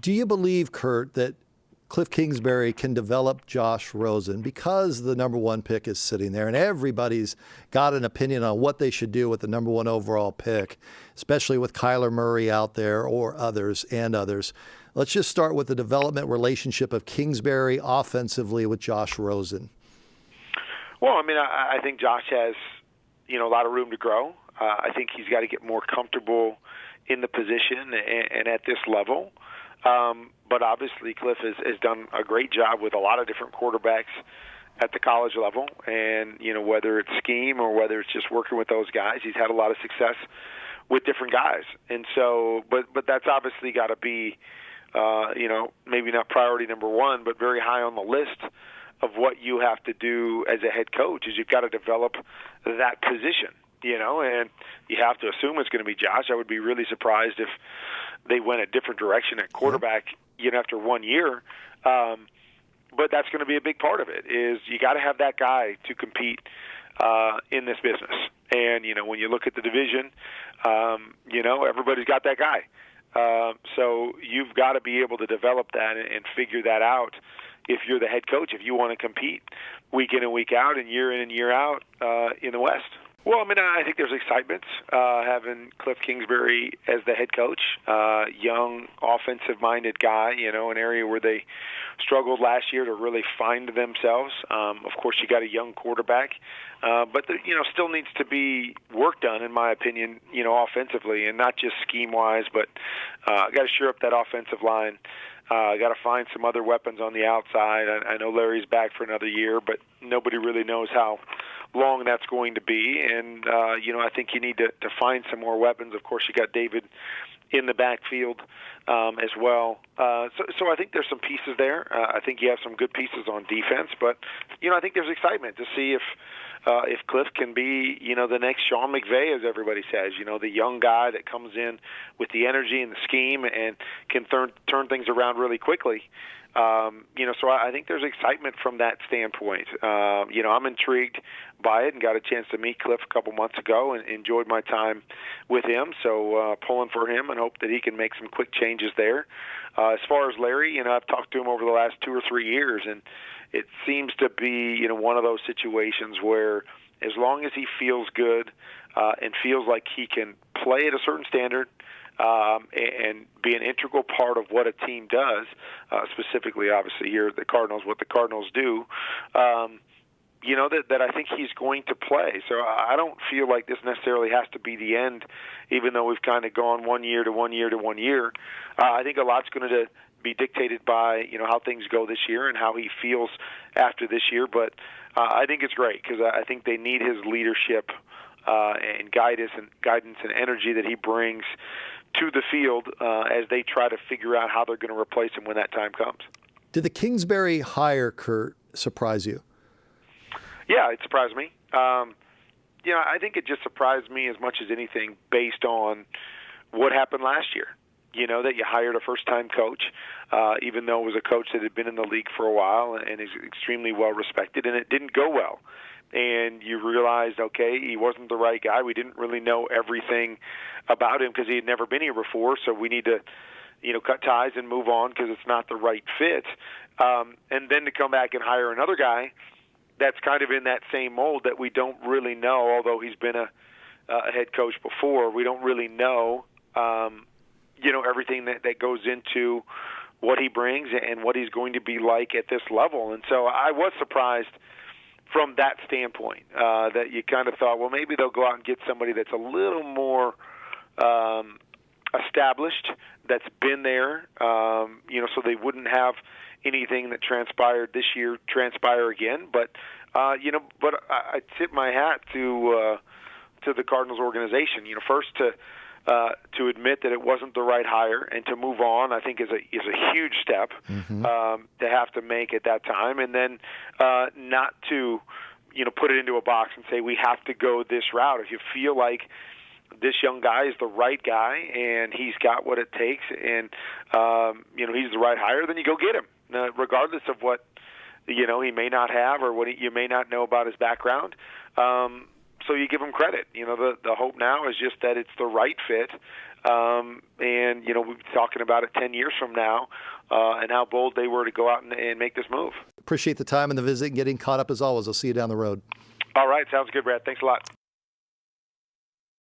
Do you believe, Kurt, that Cliff Kingsbury can develop Josh Rosen because the number one pick is sitting there and everybody's got an opinion on what they should do with the number one overall pick, especially with Kyler Murray out there or others and others? Let's just start with the development relationship of Kingsbury offensively with Josh Rosen. Well, I mean, I think Josh has, a lot of room to grow. I think he's got to get more comfortable in the position and at this level. But obviously, Cliff has done a great job with a lot of different quarterbacks at the college level. And, whether it's scheme or whether it's just working with those guys, he's had a lot of success with different guys. And so, but that's obviously got to be, maybe not priority number one, but very high on the list of what you have to do as a head coach is you've got to develop that position, and you have to assume it's going to be Josh. I would be really surprised if they went a different direction at quarterback, after 1 year. But that's going to be a big part of it is you got to have that guy to compete in this business. And, when you look at the division, everybody's got that guy. So you've got to be able to develop that and figure that out if you're the head coach, if you want to compete week in and week out and year out in the West. Well, I mean, I think there's excitement having Cliff Kingsbury as the head coach, young, offensive-minded guy, an area where they struggled last year to really find themselves. Of course, you got a young quarterback, but there, still needs to be work done, in my opinion, offensively, and not just scheme-wise, but got to shore up that offensive line. Got to find some other weapons on the outside. I know Larry's back for another year, but nobody really knows how long that's going to be. And, I think you need to find some more weapons. Of course, you got David in the backfield as well. So I think there's some pieces there. I think you have some good pieces on defense. But, I think there's excitement to see if Cliff can be, the next Sean McVay, as everybody says, the young guy that comes in with the energy and the scheme and can turn things around really quickly. So I think there's excitement from that standpoint. I'm intrigued by it and got a chance to meet Cliff a couple months ago and enjoyed my time with him. So pulling for him and hope that he can make some quick changes there. As far as Larry, I've talked to him over the last 2 or 3 years, and it seems to be, one of those situations where as long as he feels good and feels like he can play at a certain standard, and be an integral part of what a team does, specifically, obviously, here at the Cardinals, what the Cardinals do, that I think he's going to play. So I don't feel like this necessarily has to be the end, even though we've kind of gone 1 year to 1 year to 1 year. I think a lot's going to be dictated by, how things go this year and how he feels after this year. But I think it's great because I think they need his leadership and guidance and energy that he brings to the field as they try to figure out how they're going to replace him when that time comes. Did the Kingsbury hire, Kurt, surprise you? Yeah, it surprised me. I think it just surprised me as much as anything based on what happened last year. That you hired a first-time coach, even though it was a coach that had been in the league for a while and is extremely well-respected, and it didn't go well. And you realized, okay, he wasn't the right guy. We didn't really know everything about him because he had never been here before, so we need to, cut ties and move on because it's not the right fit. And then to come back and hire another guy that's kind of in that same mold that we don't really know, although he's been a head coach before, we don't really know, everything that goes into what he brings and what he's going to be like at this level. And so I was surprised from that standpoint, that you kind of thought, well, maybe they'll go out and get somebody that's a little more established, that's been there, so they wouldn't have anything that transpired this year transpire again. But I tip my hat to the Cardinals organization. First to admit that it wasn't the right hire and to move on, I think is a huge step to have to make at that time, and then not to put it into a box and say we have to go this route. If you feel like this young guy is the right guy and he's got what it takes and he's the right hire, then you go get him, regardless of what he may not have or what you may not know about his background. So you give him credit. The hope now is just that it's the right fit And, we'll be talking about it 10 years from now and how bold they were to go out and make this move. Appreciate the time and the visit and getting caught up as always. I'll see you down the road. All right. Sounds good, Brad. Thanks a lot.